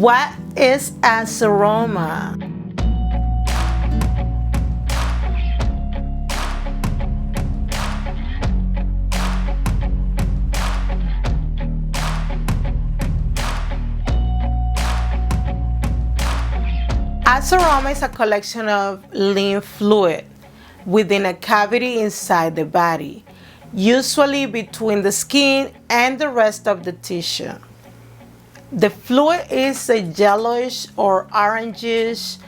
What is a seroma? A seroma is a collection of lymph fluid within a cavity inside the body, usually between the skin and the rest of the tissue. The fluid is a yellowish or orangish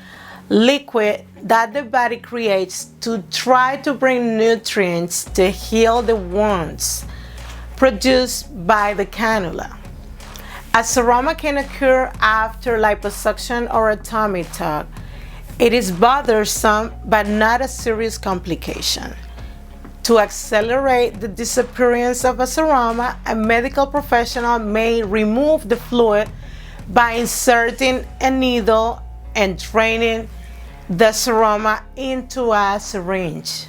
liquid that the body creates to try to bring nutrients to heal the wounds produced by the canula. A seroma can occur after liposuction or a tummy tuck. It is bothersome but not a serious complication. To accelerate the disappearance of a seroma, a medical professional may remove the fluid by inserting a needle and draining the seroma into a syringe.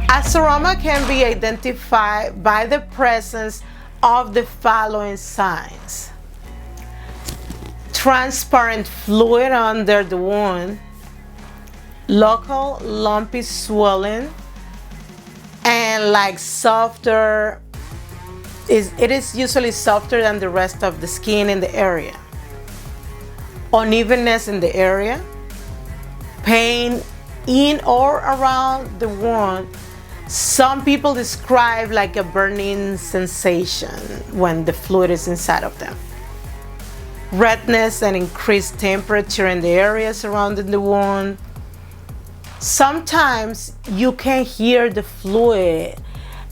A seroma can be identified by the presence of the following signs: transparent fluid under the wound, local lumpy swelling, and like softer, it is usually softer than the rest of the skin in the area, unevenness in the area, pain in or around the wound. Some people describe like a burning sensation when the fluid is inside of them. Redness and increased temperature in the area surrounding the wound. Sometimes you can hear the fluid.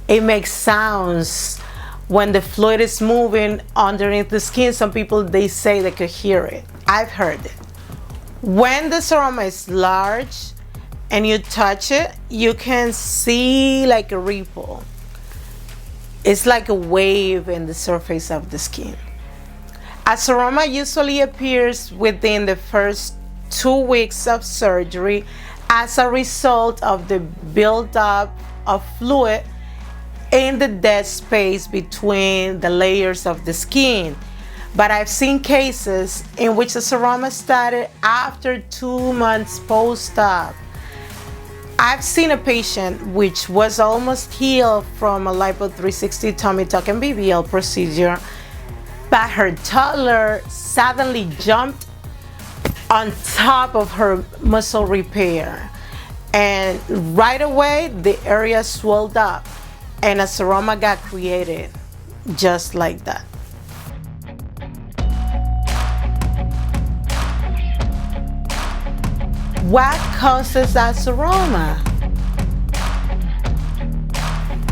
It makes sounds when the fluid is moving underneath the skin. Some people, they say they could hear it. I've heard it. When the seroma is large and you touch it, you can see like a ripple. It's like a wave in the surface of the skin. A seroma usually appears within the first 2 weeks of surgery as a result of the buildup of fluid in the dead space between the layers of the skin. But I've seen cases in which a seroma started after 2 months post-op. I've seen a patient which was almost healed from a lipo 360 tummy tuck and BBL procedure, but her toddler suddenly jumped on top of her muscle repair, and right away the area swelled up and a seroma got created just like that. What causes a seroma?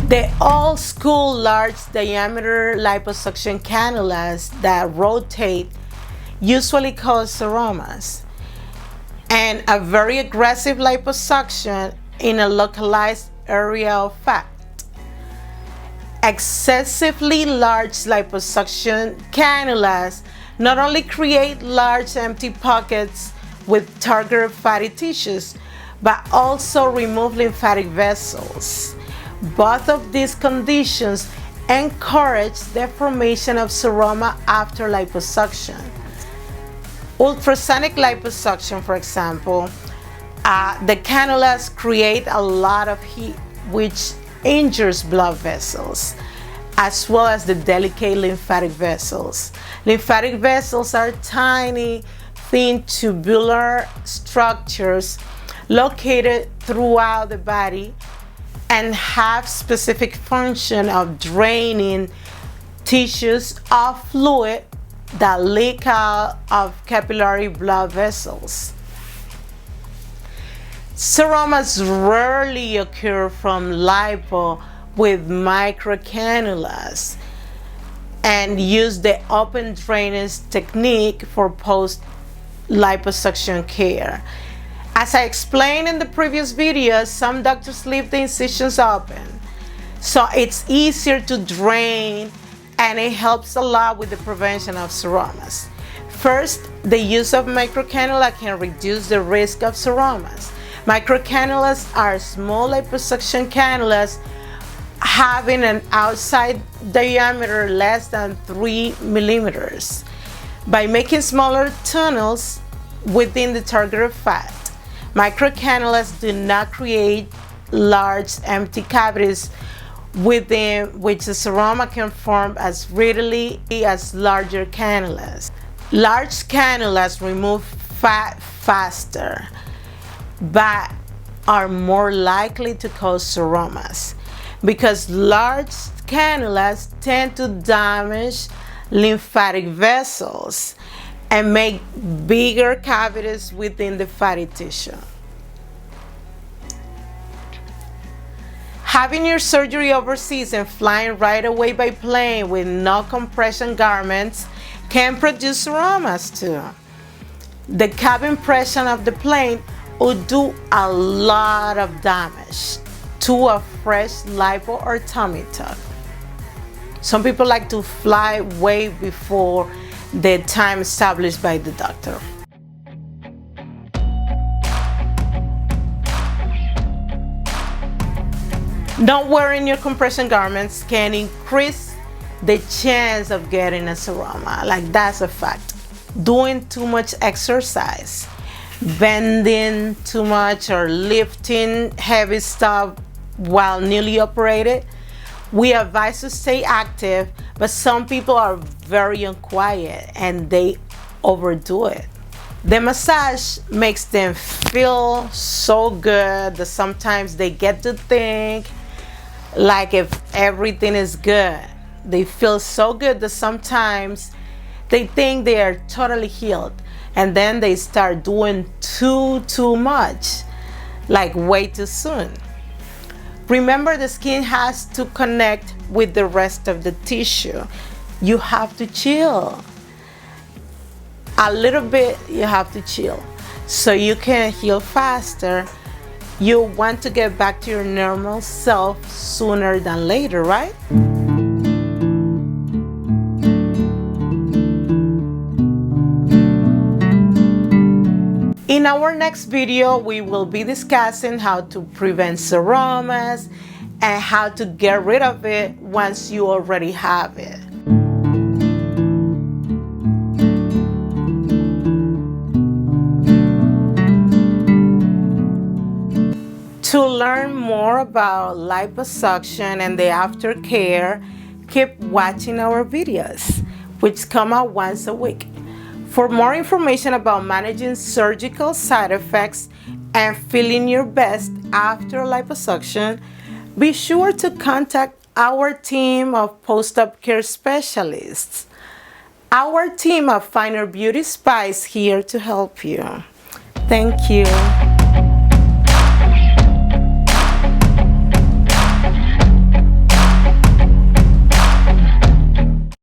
The old school large diameter liposuction cannulas that rotate usually cause seromas, and a very aggressive liposuction in a localized area of fat. Excessively large liposuction cannulas not only create large empty pockets with targeted fatty tissues, but also remove lymphatic vessels. Both of these conditions encourage the formation of seroma after liposuction. Ultrasonic liposuction, for example, the cannulas create a lot of heat, which injures blood vessels, as well as the delicate lymphatic vessels. Lymphatic vessels are tiny, thin tubular structures located throughout the body and have specific function of draining tissues of fluid that leak out of capillary blood vessels. Seromas rarely occur from lipo with microcannulas, and use the open drainage technique for post-liposuction care. As I explained in the previous video, some doctors leave the incisions open, so it's easier to drain and it helps a lot with the prevention of seromas. First, the use of microcannula can reduce the risk of seromas. Microcannulas are small liposuction cannulas having an outside diameter less than 3 millimeters. By making smaller tunnels within the targeted fat, microcannulas do not create large empty cavities within which the seroma can form as readily as larger cannulas. Large cannulas remove fat faster, but are more likely to cause seromas because large cannulas tend to damage lymphatic vessels and make bigger cavities within the fatty tissue. Having your surgery overseas and flying right away by plane with no compression garments can produce seromas too. The cabin pressure of the plane would do a lot of damage to a fresh lipo or tummy tuck. Some people like to fly way before the time established by the doctor. Not wearing your compression garments can increase the chance of getting a seroma. Like, that's a fact. Doing too much exercise, bending too much, or lifting heavy stuff while newly operated. We advise to stay active, but some people are very unquiet and they overdo it. The massage makes them feel so good that sometimes they get to think like if everything is good. They feel so good that sometimes they think they are totally healed, and then they start doing too much, like way too soon. Remember, the skin has to connect with the rest of the tissue. You have to chill. A little bit, you have to chill so you can heal faster. You want to get back to your normal self sooner than later, right? In our next video, we will be discussing how to prevent seromas and how to get rid of it once you already have it. To learn more about liposuction and the aftercare, keep watching our videos, which come out once a week. For more information about managing surgical side effects and feeling your best after liposuction, be sure to contact our team of post-op care specialists. Our team of Finer Beauty Spa is here to help you. Thank you.